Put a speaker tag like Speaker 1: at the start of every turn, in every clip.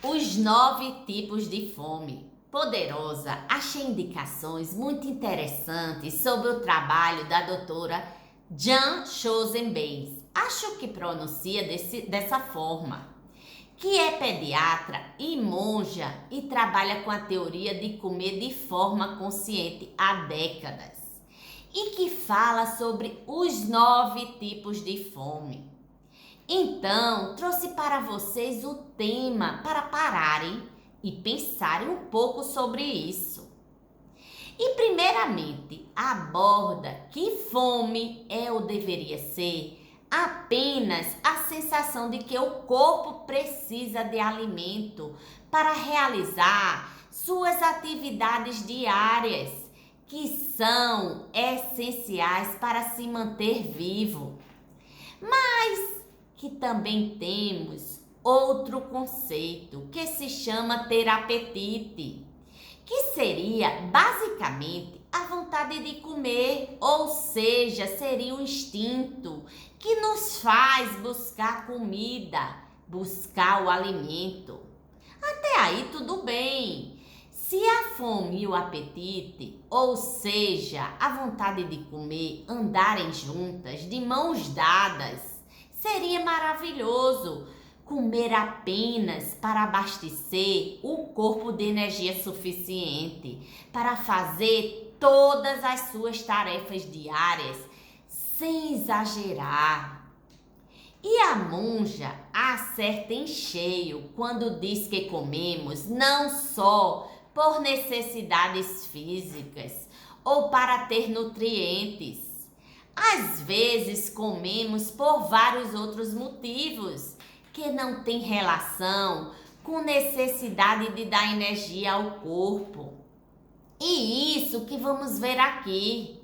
Speaker 1: Os 9 tipos de fome. Poderosa, achei indicações muito interessantes sobre o trabalho da doutora Jan Chosen-Bays. Acho que pronuncia dessa forma. Que é pediatra e monja e trabalha com a teoria de comer de forma consciente há décadas. E que fala sobre os 9 tipos de fome. Então, trouxe para vocês o tema para pararem e pensarem um pouco sobre isso. E primeiramente, aborda que fome é ou deveria ser apenas a sensação de que o corpo precisa de alimento para realizar suas atividades diárias, que são essenciais para se manter vivo. Mas que também temos outro conceito que se chama ter apetite, que seria basicamente a vontade de comer, ou seja, seria o instinto que nos faz buscar comida, buscar o alimento. Até aí tudo bem. Se a fome e o apetite, ou seja, a vontade de comer, andarem juntas, de mãos dadas, seria maravilhoso comer apenas para abastecer o corpo de energia suficiente para fazer todas as suas tarefas diárias, sem exagerar. E a monja acerta em cheio quando diz que comemos não só por necessidades físicas ou para ter nutrientes. Às vezes comemos por vários outros motivos que não têm relação com necessidade de dar energia ao corpo. E isso que vamos ver aqui.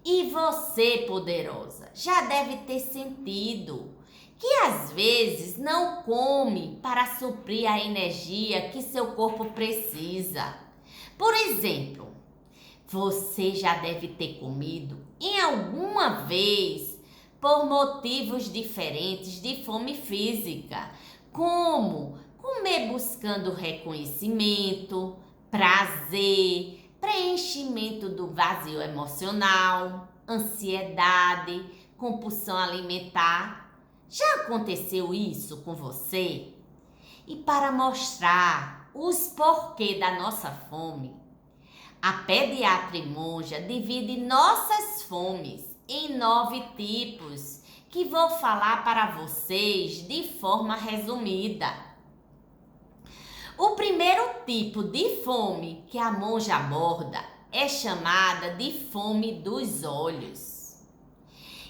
Speaker 1: E você, poderosa, já deve ter sentido que às vezes não come para suprir a energia que seu corpo precisa. Por exemplo, você já deve ter comido em alguma vez por motivos diferentes de fome física, como comer buscando reconhecimento, prazer, preenchimento do vazio emocional, ansiedade, compulsão alimentar. Já aconteceu isso com você? E para mostrar os porquês da nossa fome, a pediatra e monja divide nossas fomes em 9 tipos, que vou falar para vocês de forma resumida. O primeiro tipo de fome que a monja aborda é chamada de fome dos olhos.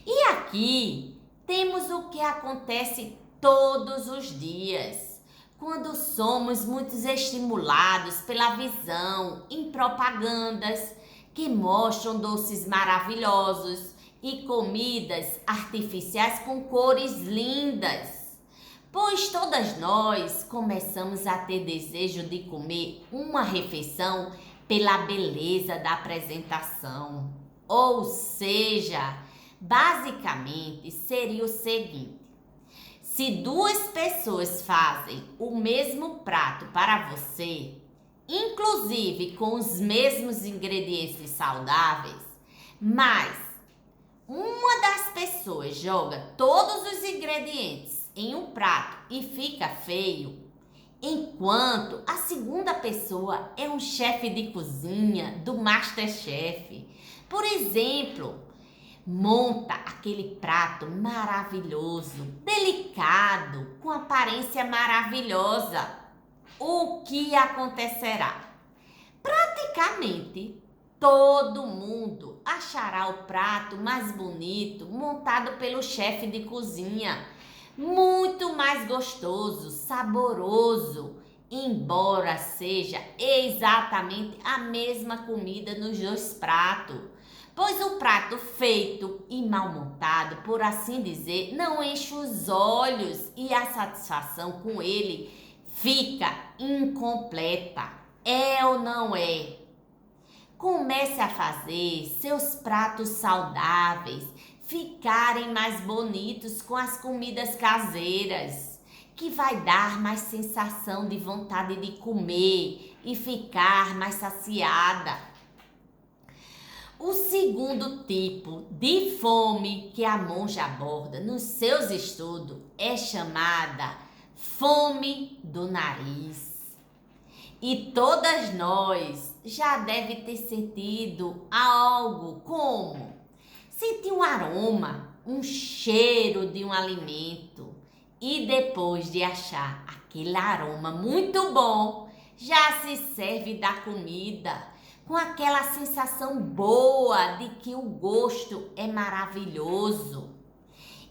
Speaker 1: E aqui temos o que acontece todos os dias, quando somos muito estimulados pela visão em propagandas que mostram doces maravilhosos e comidas artificiais com cores lindas. Pois todas nós começamos a ter desejo de comer uma refeição pela beleza da apresentação. Ou seja, basicamente seria o seguinte: se 2 pessoas fazem o mesmo prato para você, inclusive com os mesmos ingredientes saudáveis, mas uma das pessoas joga todos os ingredientes em um prato e fica feio, enquanto a segunda pessoa é um chefe de cozinha do MasterChef. Por exemplo, monta aquele prato maravilhoso, delicado, com aparência maravilhosa. O que acontecerá? Praticamente todo mundo achará o prato mais bonito montado pelo chefe de cozinha, muito mais gostoso, saboroso, embora seja exatamente a mesma comida nos 2 pratos. Pois o prato feito e mal montado, por assim dizer, não enche os olhos e a satisfação com ele fica incompleta. É ou não é? Comece a fazer seus pratos saudáveis ficarem mais bonitos com as comidas caseiras, que vai dar mais sensação de vontade de comer e ficar mais saciada. O segundo tipo de fome que a monja aborda nos seus estudos é chamada fome do nariz. E todas nós já devem ter sentido algo como sentir um aroma, um cheiro de um alimento e depois de achar aquele aroma muito bom, já se serve da comida com aquela sensação boa de que o gosto é maravilhoso.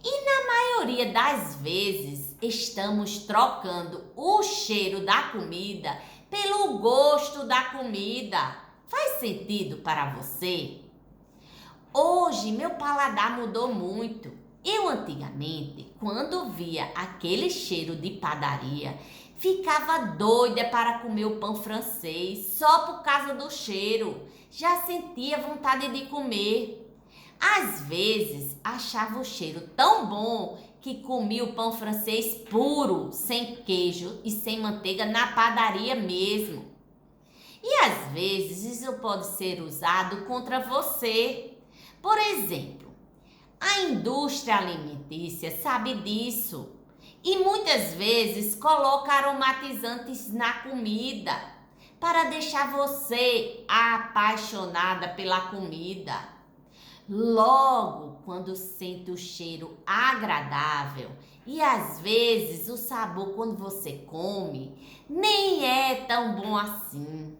Speaker 1: E na maioria das vezes estamos trocando o cheiro da comida pelo gosto da comida. Faz sentido para você? Hoje meu paladar mudou muito. Eu antigamente, quando via aquele cheiro de padaria, ficava doida para comer o pão francês só por causa do cheiro. Já sentia vontade de comer. Às vezes achava o cheiro tão bom que comia o pão francês puro, sem queijo e sem manteiga na padaria mesmo. E às vezes isso pode ser usado contra você. Por exemplo, a indústria alimentícia sabe disso e muitas vezes coloca aromatizantes na comida para deixar você apaixonada pela comida. Logo, quando sente o cheiro agradável e às vezes o sabor quando você come nem é tão bom assim.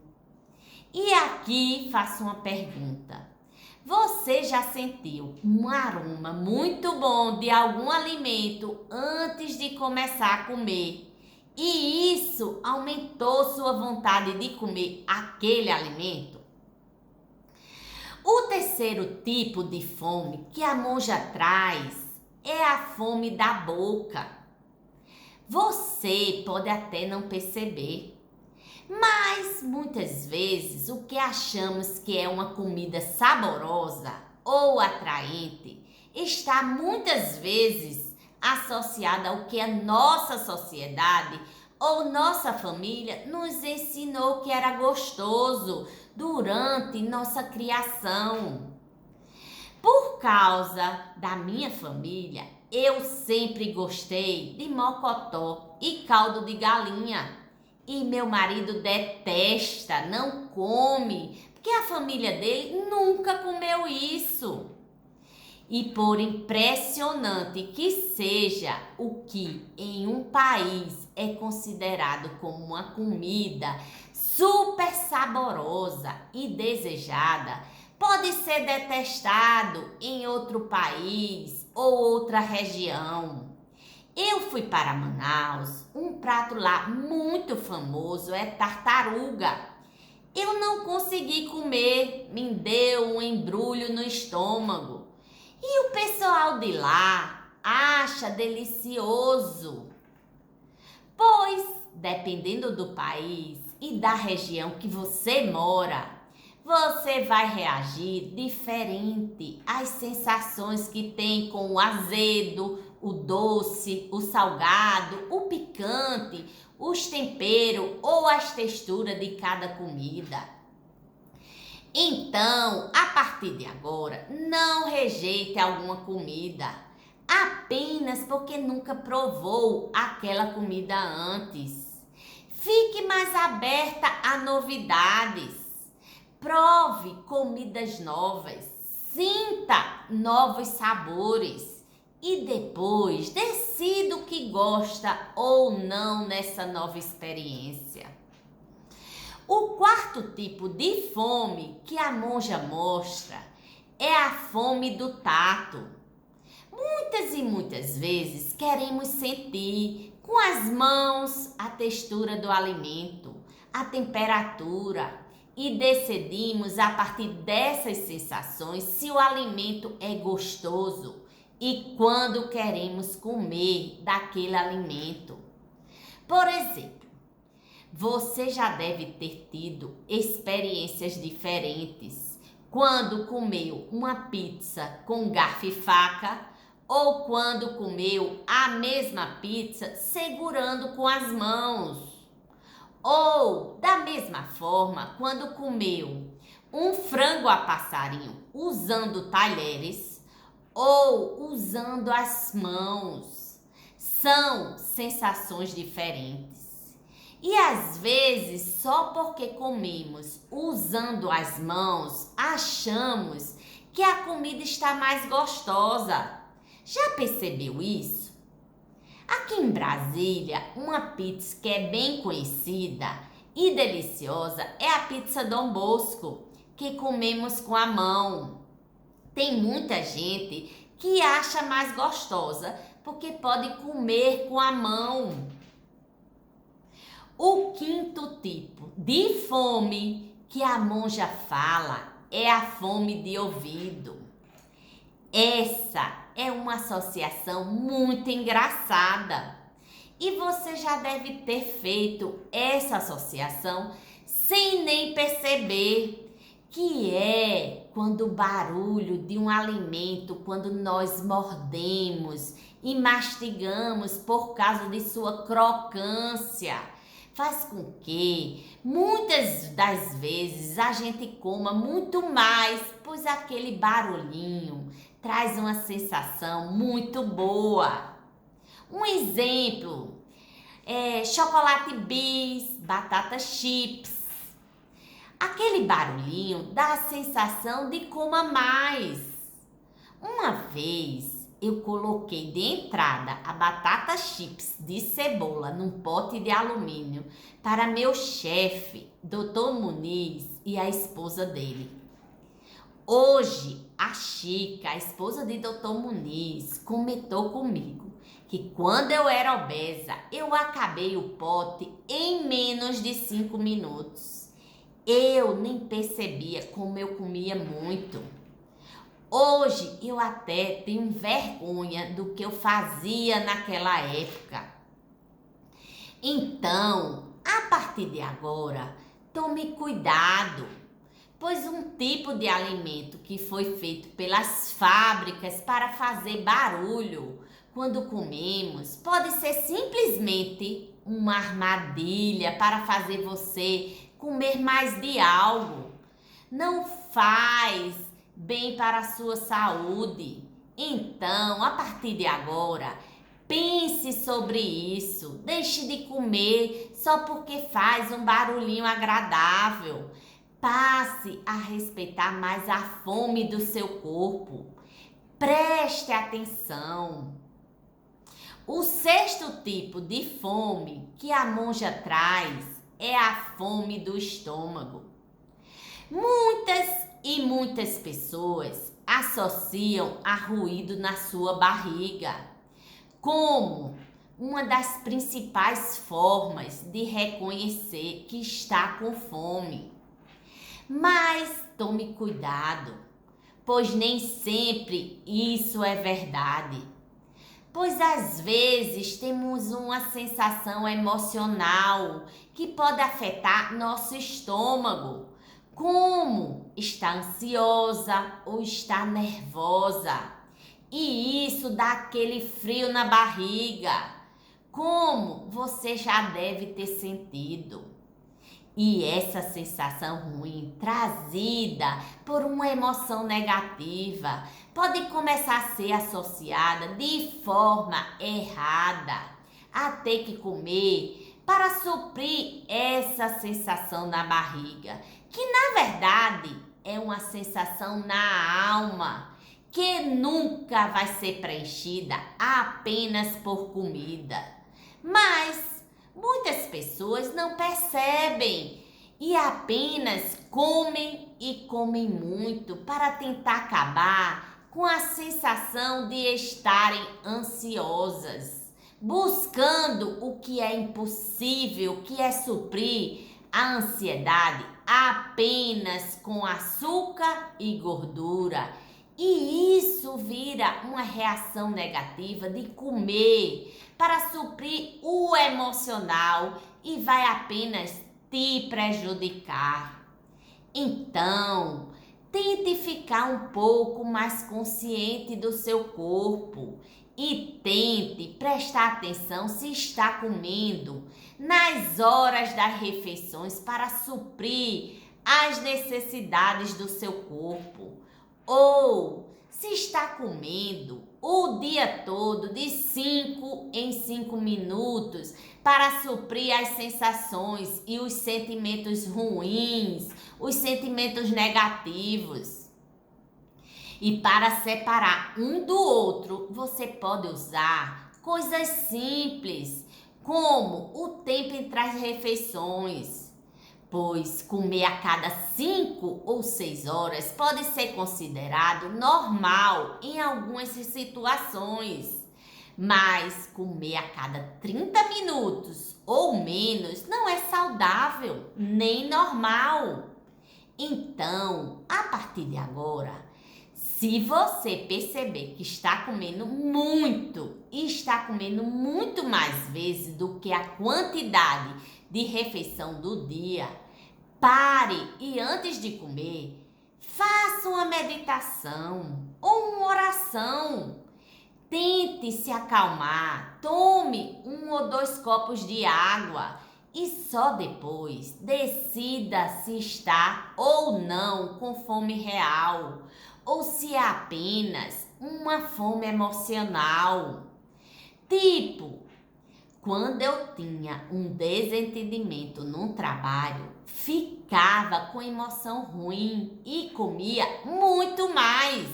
Speaker 1: E aqui faço uma pergunta. Você já sentiu um aroma muito bom de algum alimento antes de começar a comer? E isso aumentou sua vontade de comer aquele alimento? O terceiro tipo de fome que a monja traz é a fome da boca. Você pode até não perceber, mas muitas vezes o que achamos que é uma comida saborosa ou atraente está muitas vezes associada ao que a nossa sociedade ou nossa família nos ensinou que era gostoso durante nossa criação. Por causa da minha família, eu sempre gostei de mocotó e caldo de galinha. E meu marido detesta, não come, porque a família dele nunca comeu isso. E por impressionante que seja, o que em um país é considerado como uma comida super saborosa e desejada, pode ser detestado em outro país ou outra região. Eu fui para Manaus, um prato lá muito famoso é tartaruga. Eu não consegui comer, me deu um embrulho no estômago. E o pessoal de lá acha delicioso. Pois, dependendo do país e da região que você mora, você vai reagir diferente às sensações que tem com o azedo, o doce, o salgado, o picante, os temperos ou as texturas de cada comida. Então, a partir de agora, não rejeite alguma comida apenas porque nunca provou aquela comida antes. Fique mais aberta a novidades. Prove comidas novas. Sinta novos sabores. E depois decida o que gosta ou não nessa nova experiência. O quarto tipo de fome que a monja mostra é a fome do tato. Muitas e muitas vezes queremos sentir com as mãos a textura do alimento, a temperatura e decidimos a partir dessas sensações se o alimento é gostoso e quando queremos comer daquele alimento. Por exemplo, você já deve ter tido experiências diferentes quando comeu uma pizza com garfo e faca ou quando comeu a mesma pizza segurando com as mãos. Ou, da mesma forma, quando comeu um frango a passarinho usando talheres ou usando as mãos. São sensações diferentes. E às vezes, só porque comemos usando as mãos, achamos que a comida está mais gostosa. Já percebeu isso? Aqui em Brasília, uma pizza que é bem conhecida e deliciosa é a pizza Dom Bosco, que comemos com a mão. Tem muita gente que acha mais gostosa porque pode comer com a mão. O quinto tipo de fome que a monja fala é a fome de ouvido. Essa é uma associação muito engraçada e você já deve ter feito essa associação sem nem perceber, que é quando o barulho de um alimento, quando nós mordemos e mastigamos por causa de sua crocância, faz com que muitas das vezes a gente coma muito mais, pois aquele barulhinho traz uma sensação muito boa. Um exemplo é chocolate bis, batata chips. Aquele barulhinho dá a sensação de coma mais. Uma vez eu coloquei de entrada a batata chips de cebola num pote de alumínio para meu chefe, Dr. Muniz, e a esposa dele. Hoje, a Chica, a esposa de Dr. Muniz, comentou comigo que quando eu era obesa, eu acabei o pote em menos de 5 minutos. Eu nem percebia como eu comia muito. Hoje eu até tenho vergonha do que eu fazia naquela época. Então, a partir de agora, tome cuidado, pois um tipo de alimento que foi feito pelas fábricas para fazer barulho quando comemos pode ser simplesmente uma armadilha para fazer você comer mais de algo. Não faz bem para a sua saúde. Então, a partir de agora, pense sobre isso. Deixe de comer só porque faz um barulhinho agradável. Passe a respeitar mais a fome do seu corpo. Preste atenção. O sexto tipo de fome que a monja traz é a fome do estômago. Muitas pessoas associam a ruído na sua barriga como uma das principais formas de reconhecer que está com fome. Mas tome cuidado, pois nem sempre isso é verdade. Pois às vezes temos uma sensação emocional que pode afetar nosso estômago, como estar ansiosa ou estar nervosa. E isso dá aquele frio na barriga, como você já deve ter sentido. E essa sensação ruim, trazida por uma emoção negativa, pode começar a ser associada de forma errada a ter que comer para suprir essa sensação na barriga, que na verdade é uma sensação na alma, que nunca vai ser preenchida apenas por comida. Mas muitas pessoas não percebem e apenas comem e comem muito para tentar acabar com a sensação de estarem ansiosas, buscando o que é impossível, que é suprir a ansiedade apenas com açúcar e gordura. E isso vira uma reação negativa de comer para suprir o emocional e vai apenas te prejudicar. Então, Tente ficar um pouco mais consciente do seu corpo e tente prestar atenção se está comendo nas horas das refeições para suprir as necessidades do seu corpo, ou se está comendo o dia todo de 5 em 5 minutos para suprir as sensações e os sentimentos ruins, os sentimentos negativos. E para separar um do outro, você pode usar coisas simples, como o tempo entre as refeições, pois comer a cada 5 ou 6 horas pode ser considerado normal em algumas situações. Mas comer a cada 30 minutos ou menos não é saudável, nem normal. Então, a partir de agora, se você perceber que está comendo muito e está comendo muito mais vezes do que a quantidade de refeição do dia, pare e antes de comer, faça uma meditação ou uma oração. Tente se acalmar, tome 1 ou 2 copos de água e só depois decida se está ou não com fome real ou se é apenas uma fome emocional. Tipo, quando eu tinha um desentendimento no trabalho, ficava com emoção ruim e comia muito mais.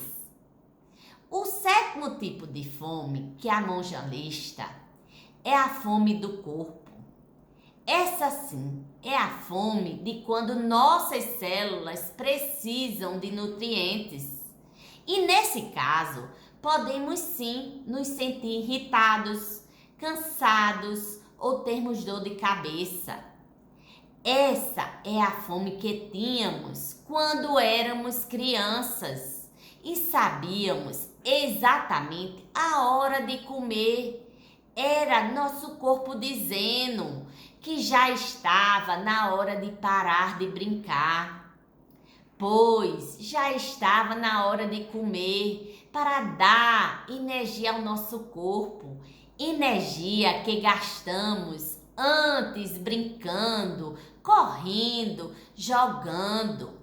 Speaker 1: O 7º tipo de fome que a monja lista é a fome do corpo. Essa sim é a fome de quando nossas células precisam de nutrientes. E nesse caso, podemos sim nos sentir irritados, cansados ou termos dor de cabeça. Essa é a fome que tínhamos quando éramos crianças e sabíamos exatamente a hora de comer. Era nosso corpo dizendo que já estava na hora de parar de brincar, pois já estava na hora de comer para dar energia ao nosso corpo, energia que gastamos antes brincando, correndo, jogando.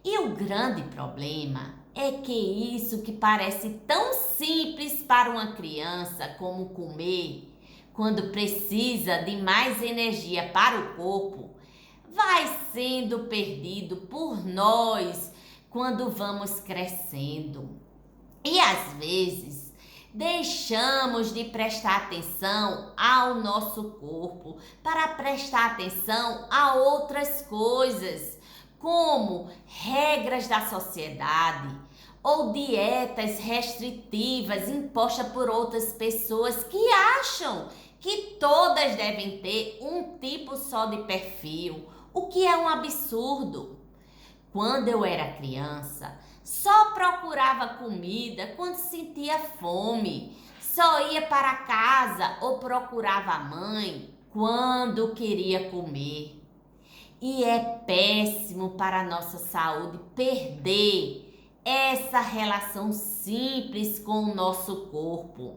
Speaker 1: E o grande problema é que isso que parece tão simples para uma criança como comer, quando precisa de mais energia para o corpo, vai sendo perdido por nós quando vamos crescendo. E às vezes deixamos de prestar atenção ao nosso corpo para prestar atenção a outras coisas, como regras da sociedade ou dietas restritivas impostas por outras pessoas que acham que todas devem ter um tipo só de perfil, o que é um absurdo. Quando eu era criança, só procurava comida quando sentia fome, só ia para casa ou procurava a mãe quando queria comer. E é péssimo para a nossa saúde perder essa relação simples com o nosso corpo,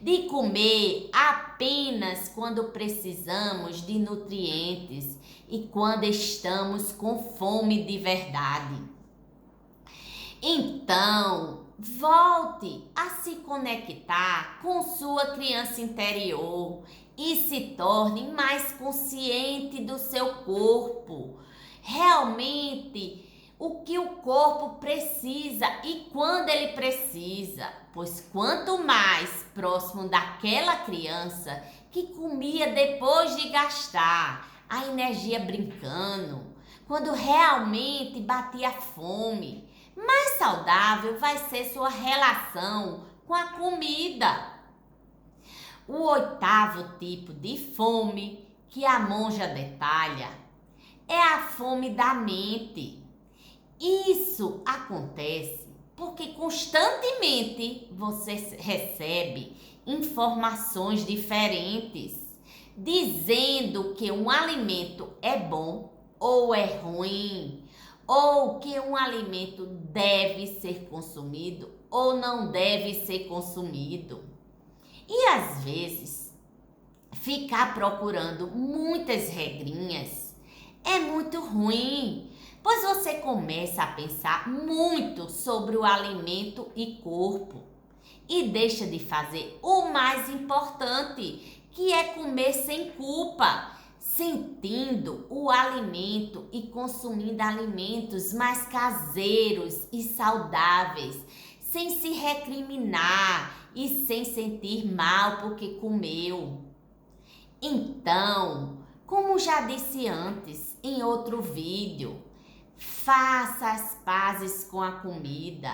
Speaker 1: de comer apenas quando precisamos de nutrientes e quando estamos com fome de verdade. Então, volte a se conectar com sua criança interior e se torne mais consciente do seu corpo. Realmente, o que o corpo precisa e quando ele precisa, pois quanto mais próximo daquela criança que comia depois de gastar a energia brincando, quando realmente batia fome, mais saudável vai ser sua relação com a comida. O 8º tipo de fome que a monja detalha é a fome da mente. Isso acontece porque constantemente você recebe informações diferentes dizendo que um alimento é bom ou é ruim, ou que um alimento deve ser consumido ou não deve ser consumido. E às vezes, ficar procurando muitas regrinhas é muito ruim, pois você começa a pensar muito sobre o alimento e corpo e deixa de fazer o mais importante, que é comer sem culpa, sentindo o alimento e consumindo alimentos mais caseiros e saudáveis, sem se recriminar e sem sentir mal porque comeu. Então, como já disse antes em outro vídeo, faça as pazes com a comida,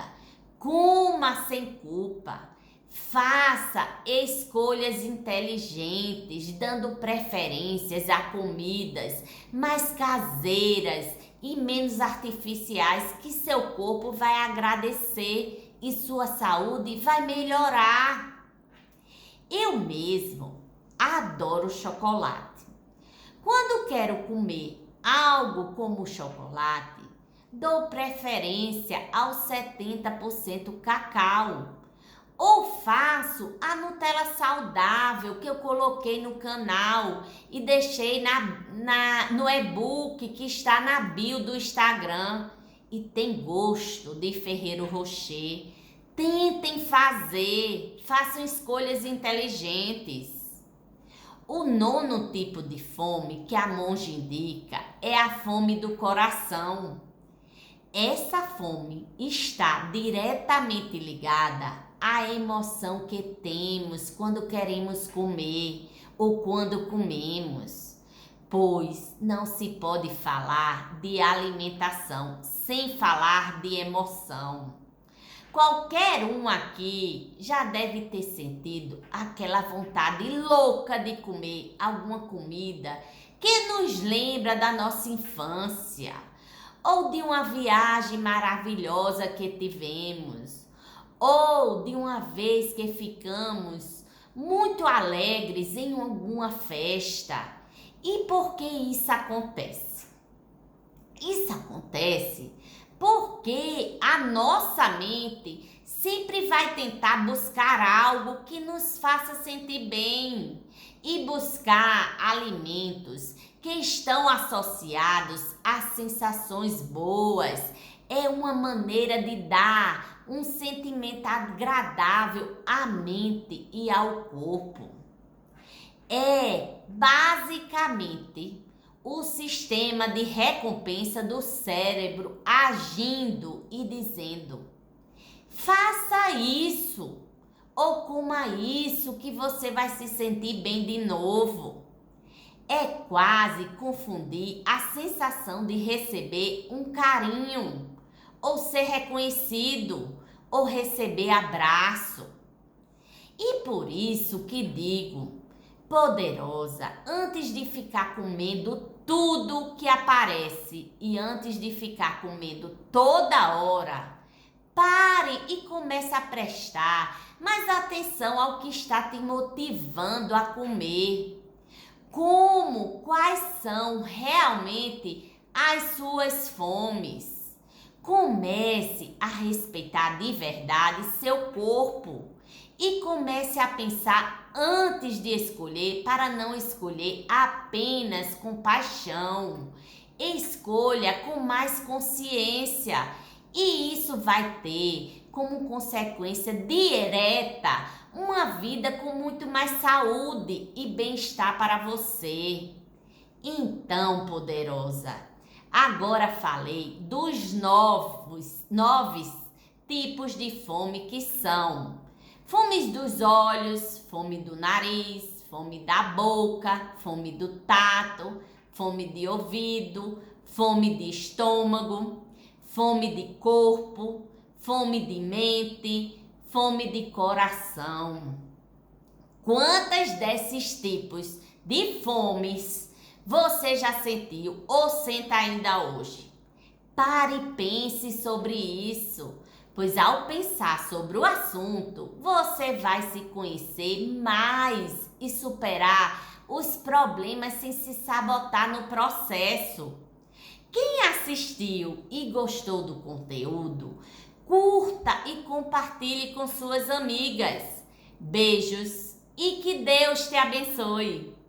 Speaker 1: coma sem culpa, faça escolhas inteligentes, dando preferências a comidas mais caseiras e menos artificiais que seu corpo vai agradecer e sua saúde vai melhorar. Eu mesmo adoro chocolate. Quando quero comer algo como chocolate, dou preferência ao 70% cacau. Ou faço a Nutella saudável que eu coloquei no canal e deixei no e-book que está na bio do Instagram. E tem gosto de Ferrero Rocher. Tentem fazer, façam escolhas inteligentes. O 9º tipo de fome que a monja indica é a fome do coração. Essa fome está diretamente ligada à emoção que temos quando queremos comer ou quando comemos, pois não se pode falar de alimentação sem falar de emoção. Qualquer um aqui já deve ter sentido aquela vontade louca de comer alguma comida que nos lembra da nossa infância, ou de uma viagem maravilhosa que tivemos, ou de uma vez que ficamos muito alegres em alguma festa. E por que isso acontece? Isso acontece porque a nossa mente sempre vai tentar buscar algo que nos faça sentir bem e buscar alimentos que estão associados a sensações boas. É uma maneira de dar um sentimento agradável à mente e ao corpo. É basicamente o sistema de recompensa do cérebro agindo e dizendo: faça isso ou coma isso que você vai se sentir bem de novo. É quase confundir a sensação de receber um carinho, ou ser reconhecido, ou receber abraço. E por isso que digo, poderosa, antes de ficar comendo tudo que aparece e antes de ficar comendo toda hora, pare e comece a prestar mais atenção ao que está te motivando a comer. Quais são realmente as suas fomes? Comece a respeitar de verdade seu corpo e comece a pensar antes de escolher, para não escolher apenas com paixão. Escolha com mais consciência e isso vai ter como consequência direta uma vida com muito mais saúde e bem-estar para você. Então, poderosa, agora falei dos nove tipos de fome que são: fome dos olhos, fome do nariz, fome da boca, fome do tato, fome de ouvido, fome de estômago, fome de corpo, fome de mente, fome de coração. Quantas desses tipos de fomes você já sentiu ou sente ainda hoje? Pare e pense sobre isso, pois ao pensar sobre o assunto, você vai se conhecer mais e superar os problemas sem se sabotar no processo. Quem assistiu e gostou do conteúdo, curta e compartilhe com suas amigas. Beijos e que Deus te abençoe!